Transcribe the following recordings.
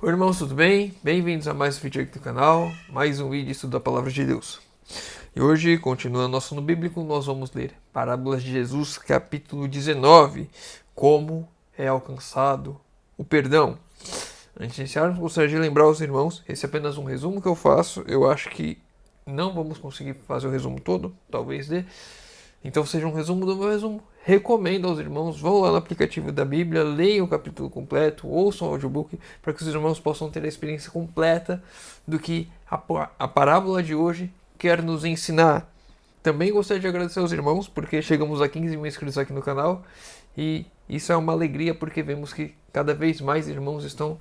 Oi, irmãos, tudo bem? Bem-vindos a mais um vídeo aqui do canal, mais um vídeo estudo da Palavra de Deus. E hoje, continuando nosso no bíblico, nós vamos ler Parábolas de Jesus, capítulo 19, como é alcançado o perdão. Antes de iniciarmos, gostaria de lembrar aos irmãos, esse é apenas um resumo que eu faço, eu acho que não vamos conseguir fazer o resumo todo, talvez dê. Então seja um resumo do meu resumo. Recomendo aos irmãos, vão lá no aplicativo da Bíblia, leiam o capítulo completo, ouçam o audiobook, para que os irmãos possam ter a experiência completa do que a parábola de hoje quer nos ensinar. Também gostaria de agradecer aos irmãos, porque chegamos a 15 mil inscritos aqui no canal, e isso é uma alegria, porque vemos que cada vez mais irmãos estão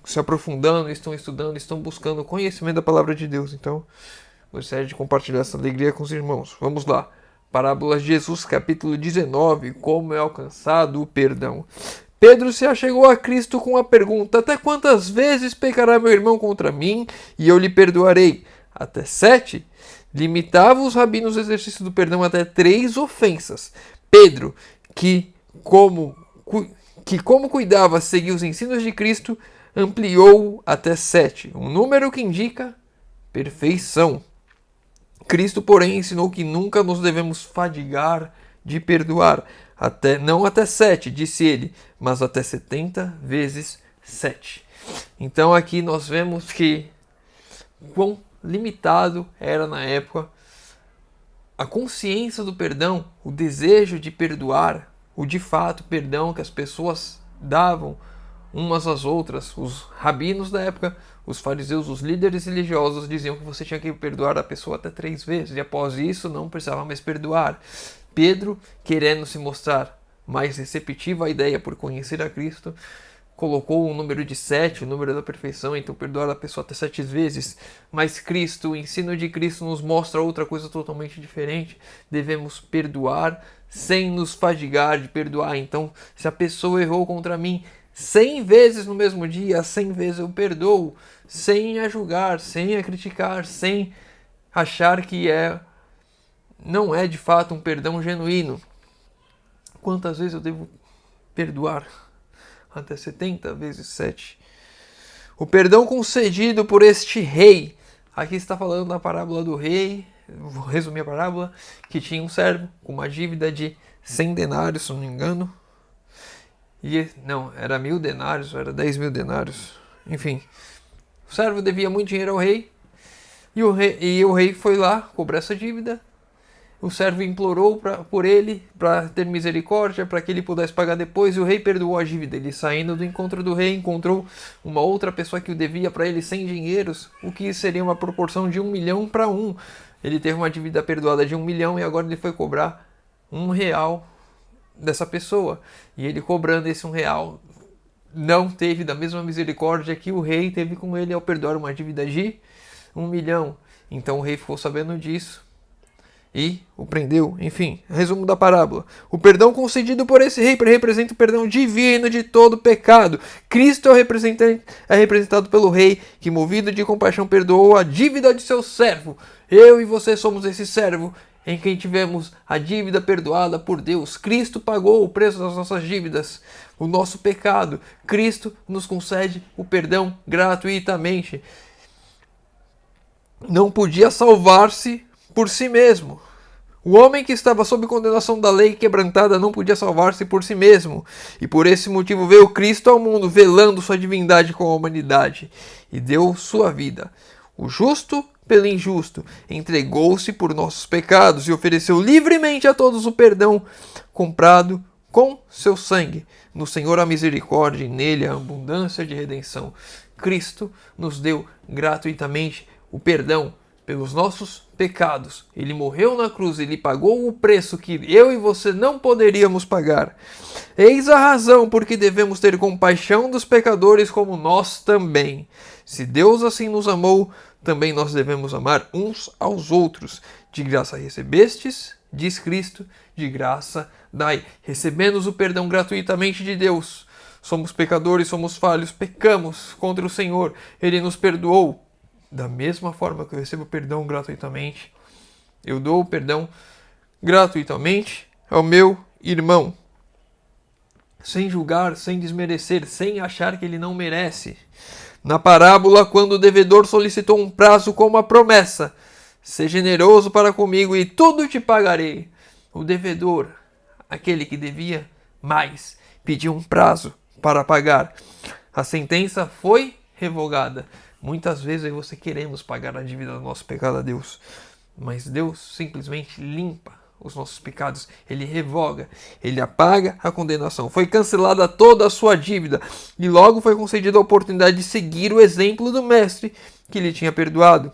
se aprofundando, estão estudando, estão buscando o conhecimento da palavra de Deus. Então, gostaria de compartilhar essa alegria com os irmãos. Vamos lá. Parábolas de Jesus, capítulo 19, como é alcançado o perdão. Pedro se achegou a Cristo com a pergunta: até quantas vezes pecará meu irmão contra mim e eu lhe perdoarei? Até 7? Limitava os rabinos o exercício do perdão até 3 ofensas. Pedro, como, como cuidava seguir os ensinos de Cristo, ampliou até 7, um número que indica perfeição. Cristo, porém, ensinou que nunca nos devemos fadigar de perdoar, não até 7, disse ele, mas até 70 vezes 7. Então aqui nós vemos que quão limitado era na época a consciência do perdão, o desejo de perdoar, o de fato perdão que as pessoas davam umas às outras. Os rabinos da época, os fariseus, os líderes religiosos diziam que você tinha que perdoar a pessoa até 3 vezes, e após isso não precisava mais perdoar. Pedro, querendo se mostrar mais receptivo à ideia por conhecer a Cristo, colocou o número de 7, o número da perfeição, então perdoar a pessoa até 7 vezes. Mas Cristo, o ensino de Cristo nos mostra outra coisa totalmente diferente. Devemos perdoar sem nos fadigar de perdoar. Então, se a pessoa errou contra mim 100 vezes no mesmo dia, 100 vezes eu perdoo, sem a julgar, sem a criticar, sem achar que não é de fato um perdão genuíno. Quantas vezes eu devo perdoar? Até 70 vezes 7. O perdão concedido por este rei. Aqui está falando da parábola do rei, vou resumir a parábola, que tinha um servo com uma dívida de 100 denários, se não me engano. Não, era 1000 denários, era 10 mil denários. Enfim, o servo devia muito dinheiro ao rei, e o rei foi lá cobrar essa dívida. O servo implorou por ele para ter misericórdia, para que ele pudesse pagar depois, e o rei perdoou a dívida. Ele, saindo do encontro do rei, encontrou uma outra pessoa que o devia para ele 100 dinheiros, o que seria uma proporção de 1 milhão para 1. Ele teve uma dívida perdoada de 1 milhão e agora ele foi cobrar R$ 1 dessa pessoa. E ele, cobrando esse R$ 1, não teve da mesma misericórdia que o rei teve com ele ao perdoar uma dívida de 1 milhão. Então o rei ficou sabendo disso e o prendeu. Enfim, resumo da parábola. O perdão concedido por esse rei representa o perdão divino de todo pecado. Cristo é representado pelo rei que, movido de compaixão, perdoou a dívida de seu servo. Eu e você somos esse servo em quem tivemos a dívida perdoada por Deus. Cristo pagou o preço das nossas dívidas, o nosso pecado. Cristo nos concede o perdão gratuitamente. Não podia salvar-se por si mesmo. O homem que estava sob condenação da lei quebrantada não podia salvar-se por si mesmo. E por esse motivo veio Cristo ao mundo, velando sua divindade com a humanidade, e deu sua vida. O justo pelo injusto, entregou-se por nossos pecados e ofereceu livremente a todos o perdão, comprado com seu sangue. No Senhor a misericórdia e nele a abundância de redenção. Cristo nos deu gratuitamente o perdão pelos nossos pecados. Ele morreu na cruz, ele pagou o preço que eu e você não poderíamos pagar. Eis a razão por que devemos ter compaixão dos pecadores como nós também. Se Deus assim nos amou, também nós devemos amar uns aos outros. De graça recebestes, diz Cristo, de graça dai. Recebemos o perdão gratuitamente de Deus. Somos pecadores, somos falhos, pecamos contra o Senhor. Ele nos perdoou. Da mesma forma que eu recebo perdão gratuitamente, eu dou o perdão gratuitamente ao meu irmão. Sem julgar, sem desmerecer, sem achar que ele não merece. Na parábola, quando o devedor solicitou um prazo como a promessa: "Seja generoso para comigo e tudo te pagarei", o devedor, aquele que devia mais, pediu um prazo para pagar. A sentença foi revogada. Muitas vezes eu e você queremos pagar a dívida do nosso pecado a Deus, mas Deus simplesmente limpa os nossos pecados, Ele revoga, Ele apaga a condenação. Foi cancelada toda a sua dívida e logo foi concedida a oportunidade de seguir o exemplo do mestre que lhe tinha perdoado.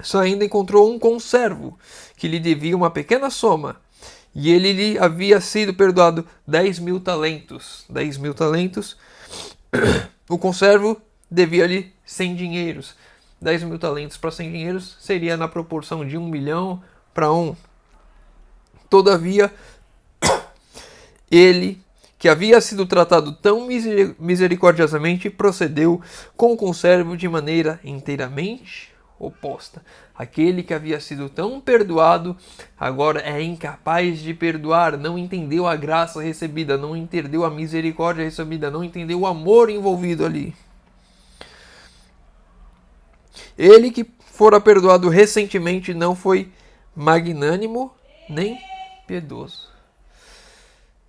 Só ainda encontrou um conservo que lhe devia uma pequena soma e ele lhe havia sido perdoado 10.000 talentos. 10.000 talentos. O conservo devia-lhe 100 dinheiros. 10.000 talentos para 100 dinheiros seria na proporção de 1.000.000 para 1. Todavia, ele, que havia sido tratado tão misericordiosamente, procedeu com o conservo de maneira inteiramente oposta. Aquele que havia sido tão perdoado, agora é incapaz de perdoar, não entendeu a graça recebida, não entendeu a misericórdia recebida, não entendeu o amor envolvido ali. Ele que fora perdoado recentemente não foi magnânimo nem piedoso.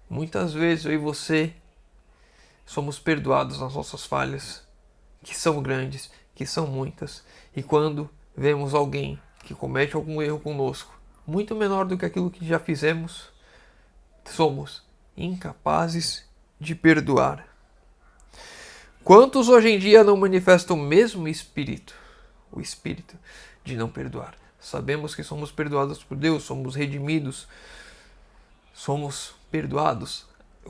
Muitas vezes eu e você somos perdoados nas nossas falhas, que são grandes, que são muitas. E quando vemos alguém que comete algum erro conosco, muito menor do que aquilo que já fizemos, somos incapazes de perdoar. Quantos hoje em dia não manifestam o mesmo espírito? O espírito de não perdoar. Sabemos que somos perdoados por Deus, somos redimidos, somos perdoados,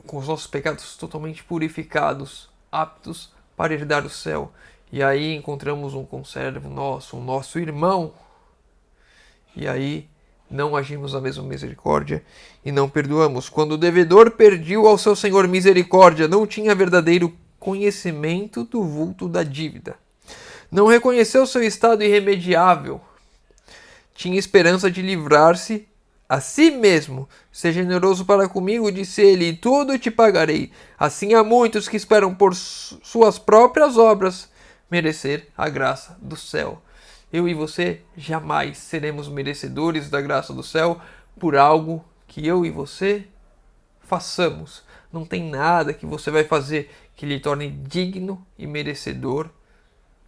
com os nossos pecados totalmente purificados, aptos para herdar o céu. E aí encontramos um conservo nosso, um nosso irmão, e aí não agimos a mesma misericórdia e não perdoamos. Quando o devedor pediu ao seu senhor misericórdia, não tinha verdadeiro conhecimento do vulto da dívida. Não reconheceu seu estado irremediável. Tinha esperança de livrar-se a si mesmo. "Seja generoso para comigo", disse ele, "e tudo te pagarei". Assim há muitos que esperam por suas próprias obras merecer a graça do céu. Eu e você jamais seremos merecedores da graça do céu por algo que eu e você façamos. Não tem nada que você vai fazer que lhe torne digno e merecedor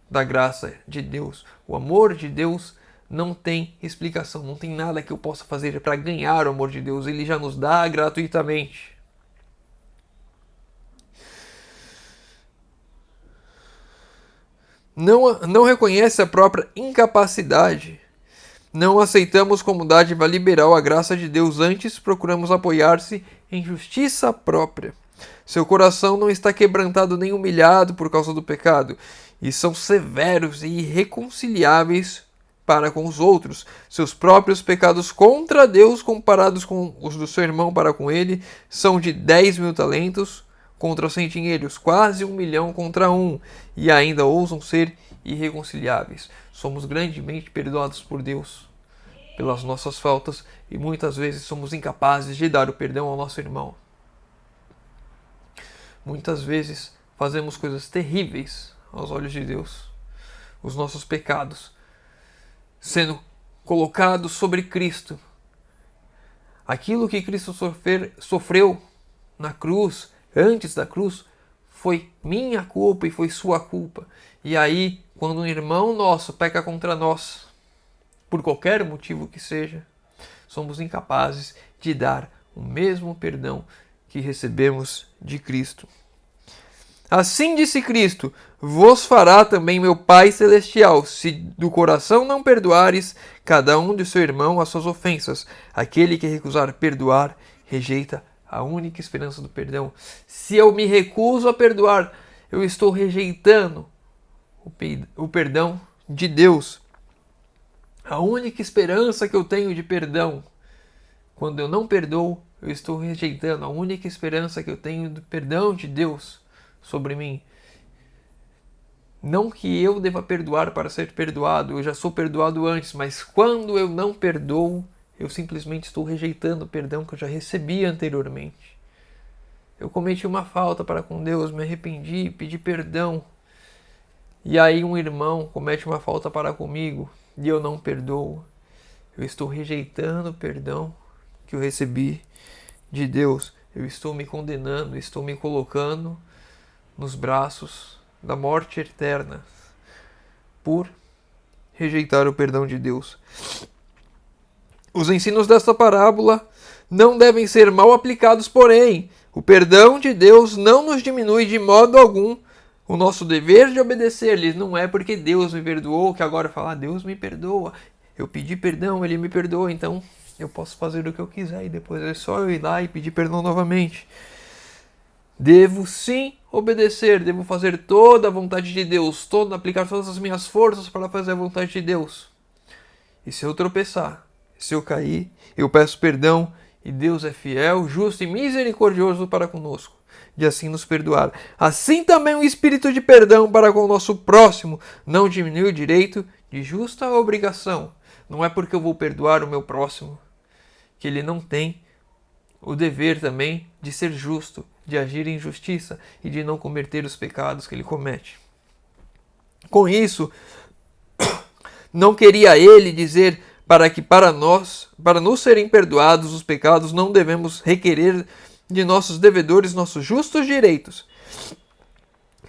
da graça de Deus. O amor de Deus não tem explicação, não tem nada que eu possa fazer para ganhar o amor de Deus. Ele já nos dá gratuitamente. Não reconhece a própria incapacidade. Não aceitamos como dádiva liberal a graça de Deus, antes procuramos apoiar-se em justiça própria. Seu coração não está quebrantado nem humilhado por causa do pecado, e são severos e irreconciliáveis para com os outros. Seus próprios pecados contra Deus, comparados com os do seu irmão para com ele, são de 10.000 talentos contra 100 dinheiros, quase 1.000.000 contra 1, e ainda ousam ser irreconciliáveis. Somos grandemente perdoados por Deus pelas nossas faltas e muitas vezes somos incapazes de dar o perdão ao nosso irmão. Muitas vezes fazemos coisas terríveis aos olhos de Deus. Os nossos pecados sendo colocados sobre Cristo. Aquilo que Cristo sofreu na cruz, antes da cruz, foi minha culpa e foi sua culpa. E aí, quando um irmão nosso peca contra nós, por qualquer motivo que seja, somos incapazes de dar o mesmo perdão que recebemos de Cristo. Assim disse Cristo: "Vos fará também meu Pai Celestial, se do coração não perdoares cada um de seu irmão as suas ofensas. Aquele que recusar perdoar, rejeita a única esperança do perdão." Se eu me recuso a perdoar, eu estou rejeitando o perdão de Deus. A única esperança que eu tenho de perdão. Quando eu não perdoo, eu estou rejeitando a única esperança que eu tenho do perdão de Deus sobre mim. Não que eu deva perdoar para ser perdoado, eu já sou perdoado antes, mas quando eu não perdoo, eu simplesmente estou rejeitando o perdão que eu já recebi anteriormente. Eu cometi uma falta para com Deus, me arrependi, pedi perdão. e aí um irmão comete uma falta para comigo e eu não perdoo, eu estou rejeitando o perdão que eu recebi de Deus. Eu estou me condenando, estou me colocando nos braços da morte eterna por rejeitar o perdão de Deus. Os ensinos desta parábola não devem ser mal aplicados, porém, o perdão de Deus não nos diminui de modo algum o nosso dever de obedecer-lhes. Não é porque Deus me perdoou que agora fala, Deus me perdoa. Eu pedi perdão, Ele me perdoa, então eu posso fazer o que eu quiser e depois é só eu ir lá e pedir perdão novamente. Devo sim obedecer, devo fazer toda a vontade de Deus, aplicar todas as minhas forças para fazer a vontade de Deus. E se eu tropeçar, se eu cair, eu peço perdão e Deus é fiel, justo e misericordioso para conosco, de assim nos perdoar. Assim também o espírito de perdão para com o nosso próximo não diminui o direito de justa obrigação. Não é porque eu vou perdoar o meu próximo que ele não tem o dever também de ser justo, de agir em justiça e de não cometer os pecados que ele comete. Com isso, não queria ele dizer para nos serem perdoados os pecados, não devemos requerer de nossos devedores nossos justos direitos.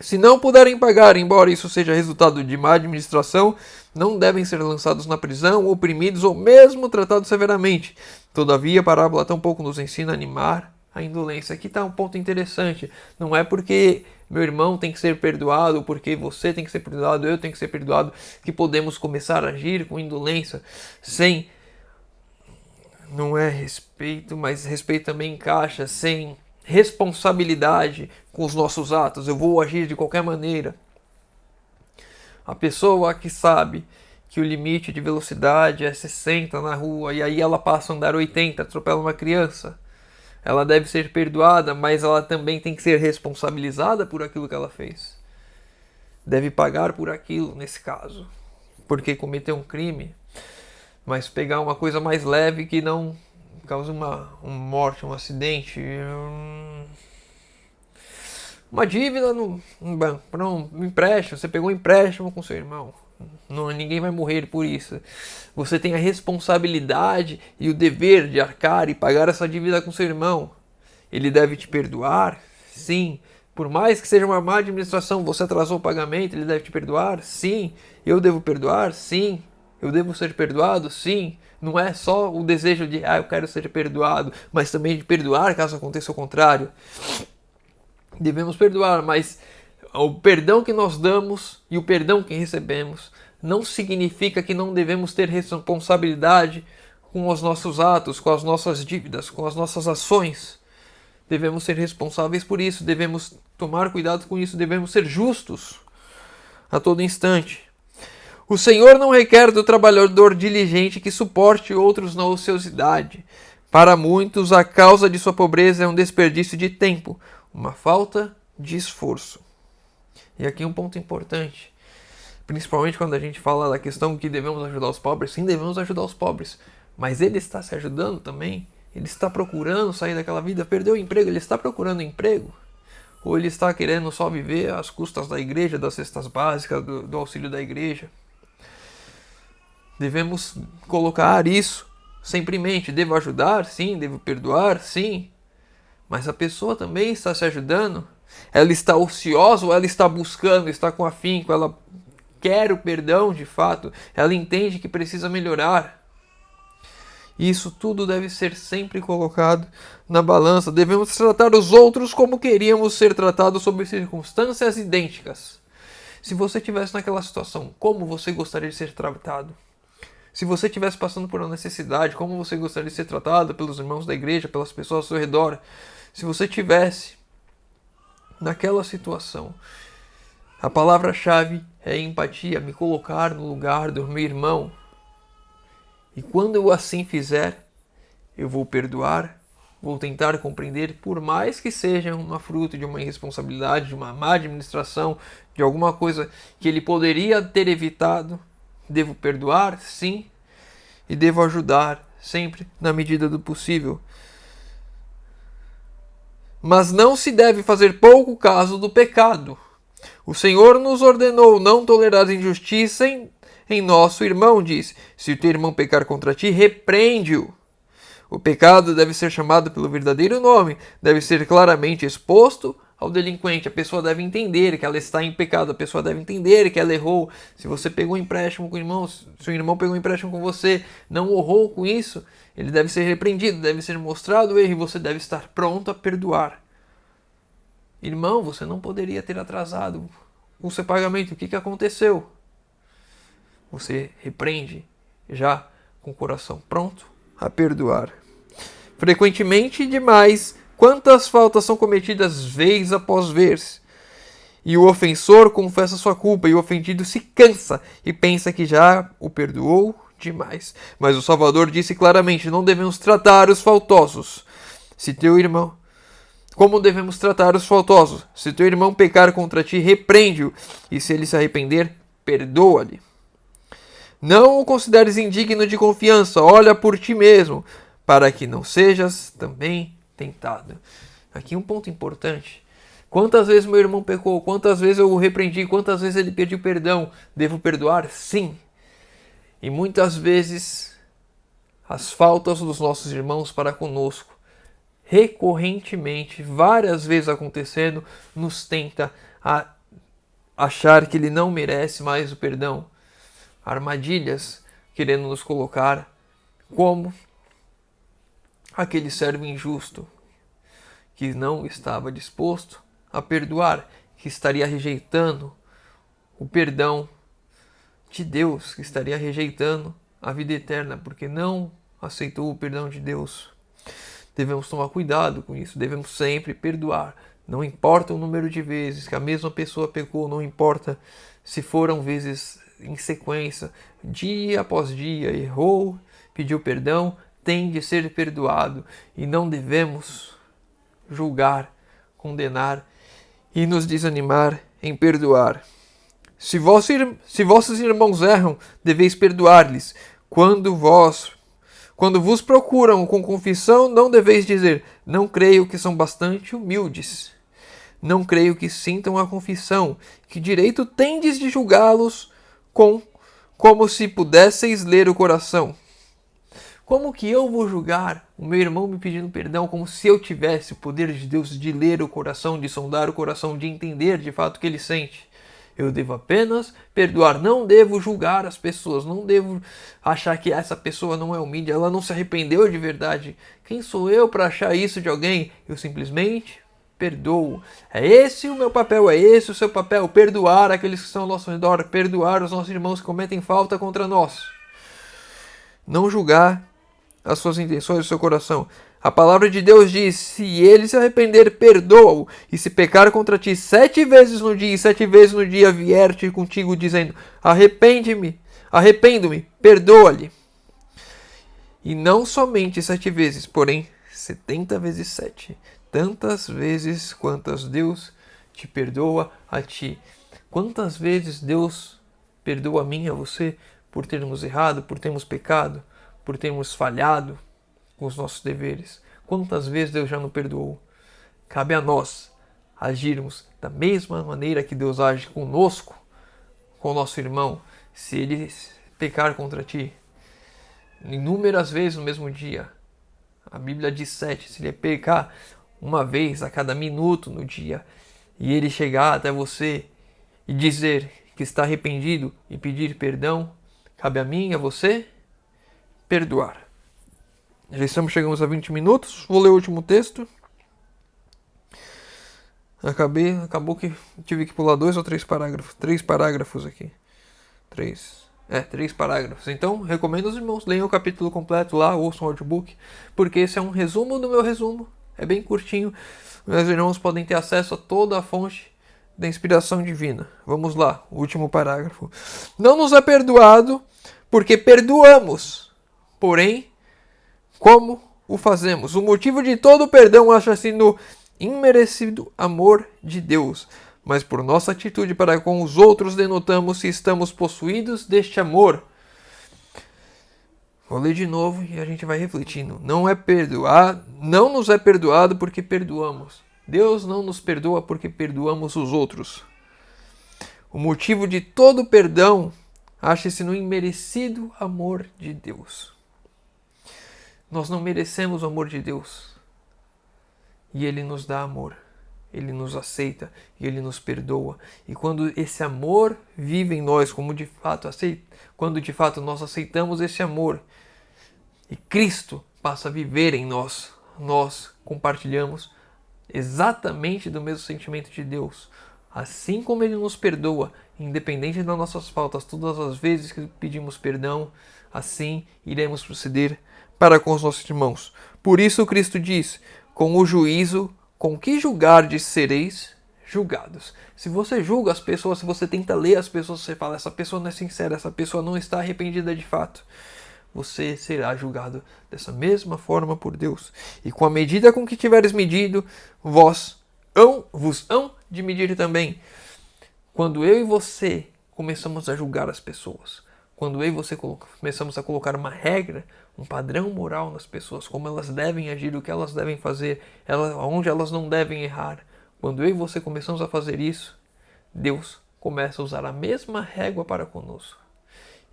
Se não puderem pagar, embora isso seja resultado de má administração, não devem ser lançados na prisão, oprimidos ou mesmo tratados severamente. Todavia, a parábola tampouco nos ensina a animar a indolência. Aqui está um ponto interessante. Não é porque meu irmão tem que ser perdoado, ou porque você tem que ser perdoado, eu tenho que ser perdoado, que podemos começar a agir com indolência, sem... Não é respeito, mas respeito também encaixa, sem responsabilidade com os nossos atos. Eu vou agir de qualquer maneira. A pessoa que sabe que o limite de velocidade é 60 na rua e aí ela passa a andar 80, atropela uma criança, ela deve ser perdoada, mas ela também tem que ser responsabilizada por aquilo que ela fez. Deve pagar por aquilo, nesse caso, porque cometeu um crime. Mas pegar uma coisa mais leve que não causa uma morte, um acidente, uma dívida no banco, um empréstimo, você pegou um empréstimo com seu irmão. Ninguém vai morrer por isso. Você tem a responsabilidade e o dever de arcar e pagar essa dívida com seu irmão. Ele deve te perdoar? Sim. Por mais que seja uma má administração, você atrasou o pagamento, ele deve te perdoar? Sim. Eu devo perdoar? Sim. Eu devo ser perdoado? Sim. Não é só o desejo de, eu quero ser perdoado, mas também de perdoar caso aconteça o contrário. Devemos perdoar, mas o perdão que nós damos e o perdão que recebemos não significa que não devemos ter responsabilidade com os nossos atos, com as nossas dívidas, com as nossas ações. Devemos ser responsáveis por isso, devemos tomar cuidado com isso, devemos ser justos a todo instante. O Senhor não requer do trabalhador diligente que suporte outros na ociosidade. Para muitos, a causa de sua pobreza é um desperdício de tempo, uma falta de esforço. E aqui um ponto importante, principalmente quando a gente fala da questão que devemos ajudar os pobres. Sim, devemos ajudar os pobres, mas ele está se ajudando também? Ele está procurando sair daquela vida, perdeu o emprego, ele está procurando emprego? Ou ele está querendo só viver às custas da igreja, das cestas básicas, do auxílio da igreja? Devemos colocar isso sempre em mente. Devo ajudar? Sim. Devo perdoar? Sim. Mas a pessoa também está se ajudando? Ela está ociosa ou ela está buscando, está com afinco, ela quer o perdão de fato, ela entende que precisa melhorar? Isso tudo deve ser sempre colocado na balança. Devemos tratar os outros como queríamos ser tratados sob circunstâncias idênticas. Se você estivesse naquela situação, como você gostaria de ser tratado? Se você estivesse passando por uma necessidade, como você gostaria de ser tratado pelos irmãos da igreja, pelas pessoas ao seu redor? Se você estivesse naquela situação, a palavra-chave é empatia, me colocar no lugar do meu irmão. E quando eu assim fizer, eu vou perdoar, vou tentar compreender, por mais que seja uma fruto de uma irresponsabilidade, de uma má administração, de alguma coisa que ele poderia ter evitado. Devo perdoar? Sim. E devo ajudar, sempre na medida do possível. Mas não se deve fazer pouco caso do pecado. O Senhor nos ordenou não tolerar injustiça em nosso irmão, diz. Se o teu irmão pecar contra ti, repreende-o. O pecado deve ser chamado pelo verdadeiro nome, deve ser claramente exposto ao delinquente. A pessoa deve entender que ela está em pecado, a pessoa deve entender que ela errou. Se você pegou um empréstimo com o irmão, se o irmão pegou um empréstimo com você, não honrou com isso, ele deve ser repreendido, deve ser mostrado o erro e você deve estar pronto a perdoar. Irmão, você não poderia ter atrasado o seu pagamento. O que aconteceu? Você repreende já com o coração pronto a perdoar. Frequentemente demais, quantas faltas são cometidas vez após vez. E o ofensor confessa sua culpa, e o ofendido se cansa e pensa que já o perdoou demais. Mas o Salvador disse claramente: não devemos tratar os faltosos. Como devemos tratar os faltosos? Se teu irmão pecar contra ti, repreende-o, e se ele se arrepender, perdoa-lhe. Não o consideres indigno de confiança, olha por ti mesmo, para que não sejas também tentado. Aqui um ponto importante. Quantas vezes meu irmão pecou? Quantas vezes eu o repreendi? Quantas vezes ele pediu perdão? Devo perdoar? Sim. E muitas vezes as faltas dos nossos irmãos para conosco, recorrentemente, várias vezes acontecendo, nos tenta a achar que ele não merece mais o perdão. Armadilhas querendo nos colocar como aquele servo injusto que não estava disposto a perdoar, que estaria rejeitando o perdão de Deus, que estaria rejeitando a vida eterna, porque não aceitou o perdão de Deus. Devemos tomar cuidado com isso, devemos sempre perdoar. Não importa o número de vezes que a mesma pessoa pecou, não importa se foram vezes em sequência, dia após dia, errou, pediu perdão, tem de ser perdoado. E não devemos julgar, condenar e nos desanimar em perdoar. Se vossos irmãos erram, deveis perdoar-lhes. Quando vos procuram com confissão, não deveis dizer: não creio que são bastante humildes. Não creio que sintam a confissão. Que direito tendes de julgá-los como se pudesseis ler o coração? Como que eu vou julgar o meu irmão me pedindo perdão como se eu tivesse o poder de Deus de ler o coração, de sondar o coração, de entender de fato o que ele sente? Eu devo apenas perdoar, não devo julgar as pessoas, não devo achar que essa pessoa não é humilde, ela não se arrependeu de verdade. Quem sou eu para achar isso de alguém? Eu simplesmente perdoo. É esse o meu papel, é esse o seu papel, perdoar aqueles que estão ao nosso redor, perdoar os nossos irmãos que cometem falta contra nós. Não julgar as suas intenções, o seu coração. A palavra de Deus diz: se ele se arrepender, perdoa-o. E se pecar contra ti 7 vezes no dia, e 7 vezes no dia vier-te contigo dizendo: arrependo-me, perdoa-lhe. E não somente 7 vezes, porém 70 vezes 7. Tantas vezes quantas Deus te perdoa a ti. Quantas vezes Deus perdoa a mim e a você por termos errado, por termos pecado, por termos falhado com os nossos deveres? Quantas vezes Deus já nos perdoou? Cabe a nós agirmos da mesma maneira que Deus age conosco, com o nosso irmão. Se ele pecar contra ti inúmeras vezes no mesmo dia, a Bíblia diz 7, se ele pecar uma vez a cada minuto no dia, e ele chegar até você e dizer que está arrependido e pedir perdão, cabe a mim e a você perdoar. Chegamos a 20 minutos. Vou ler o último texto. Acabou que tive que pular 2 ou 3 parágrafos. 3 parágrafos aqui. 3 parágrafos. Então, recomendo aos irmãos, leiam o capítulo completo lá, ouçam o audiobook, porque esse é um resumo do meu resumo. É bem curtinho. Meus irmãos podem ter acesso a toda a fonte da inspiração divina. Vamos lá, o último parágrafo. Não nos é perdoado porque perdoamos. Porém, como o fazemos? O motivo de todo o perdão acha-se no imerecido amor de Deus. Mas por nossa atitude para com os outros denotamos se estamos possuídos deste amor. Vou ler de novo e a gente vai refletindo. Não nos é perdoado porque perdoamos. Deus não nos perdoa porque perdoamos os outros. O motivo de todo o perdão acha-se no imerecido amor de Deus. Nós não merecemos o amor de Deus. E Ele nos dá amor. Ele nos aceita e Ele nos perdoa. E quando esse amor vive em nós, quando de fato nós aceitamos esse amor e Cristo passa a viver em nós, nós compartilhamos exatamente do mesmo sentimento de Deus. Assim como Ele nos perdoa, independente das nossas faltas, todas as vezes que pedimos perdão, assim iremos proceder para com os nossos irmãos. Por isso Cristo diz, com o juízo com que julgardes sereis julgados. Se você julga as pessoas, se você tenta ler as pessoas, você fala, essa pessoa não é sincera, essa pessoa não está arrependida de fato, você será julgado dessa mesma forma por Deus. E com a medida com que tiveres medido, vos hão de medir também. Quando eu e você começamos a julgar as pessoas, quando eu e você começamos a colocar uma regra, um padrão moral nas pessoas, como elas devem agir, o que elas devem fazer, onde elas não devem errar, quando eu e você começamos a fazer isso, Deus começa a usar a mesma régua para conosco.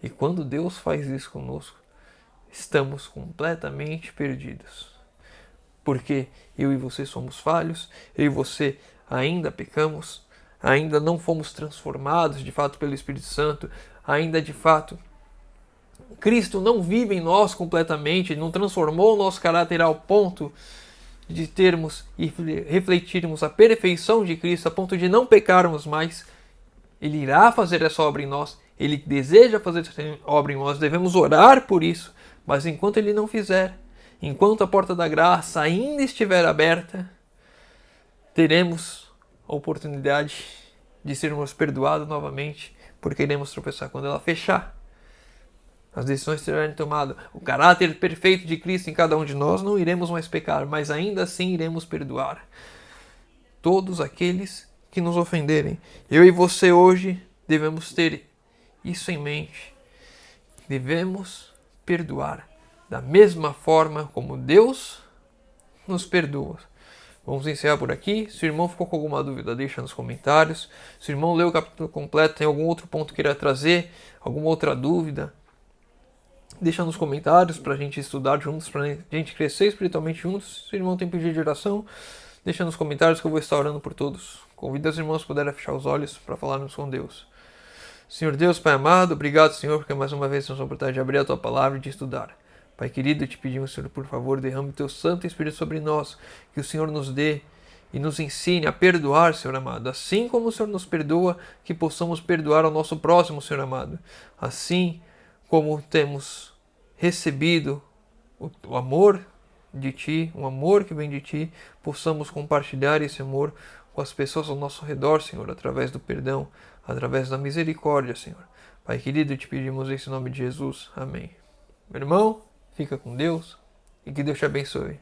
E quando Deus faz isso conosco, estamos completamente perdidos. Porque eu e você somos falhos, eu e você ainda pecamos, ainda não fomos transformados de fato pelo Espírito Santo, ainda de fato Cristo não vive em nós completamente, não transformou o nosso caráter ao ponto de termos e refletirmos a perfeição de Cristo, a ponto de não pecarmos mais. Ele irá fazer essa obra em nós, Ele deseja fazer essa obra em nós, devemos orar por isso, mas enquanto Ele não fizer, enquanto a porta da graça ainda estiver aberta, teremos a oportunidade de sermos perdoados novamente, porque iremos tropeçar quando ela fechar. As decisões serão tomadas. O caráter perfeito de Cristo em cada um de nós, não iremos mais pecar, mas ainda assim iremos perdoar todos aqueles que nos ofenderem. Eu e você hoje devemos ter isso em mente. Devemos perdoar da mesma forma como Deus nos perdoa. Vamos encerrar por aqui. Se o irmão ficou com alguma dúvida, deixa nos comentários. Se o irmão leu o capítulo completo, tem algum outro ponto que queira trazer, alguma outra dúvida, deixa nos comentários para a gente estudar juntos, para a gente crescer espiritualmente juntos. Se o irmão tem pedido de oração, deixa nos comentários que eu vou estar orando por todos. Convido os irmãos a puderem fechar os olhos para falarmos com Deus. Senhor Deus, Pai amado, obrigado, Senhor, porque mais uma vez temos a oportunidade de abrir a Tua Palavra e de estudar. Pai querido, te pedimos, Senhor, por favor, derrame o Teu Santo Espírito sobre nós, que o Senhor nos dê e nos ensine a perdoar, Senhor amado. Assim como o Senhor nos perdoa, que possamos perdoar ao nosso próximo, Senhor amado. Assim como temos recebido o amor de Ti, um amor que vem de Ti, possamos compartilhar esse amor com as pessoas ao nosso redor, Senhor, através do perdão, através da misericórdia, Senhor. Pai querido, te pedimos isso em nome de Jesus. Amém. Meu irmão, fica com Deus e que Deus te abençoe.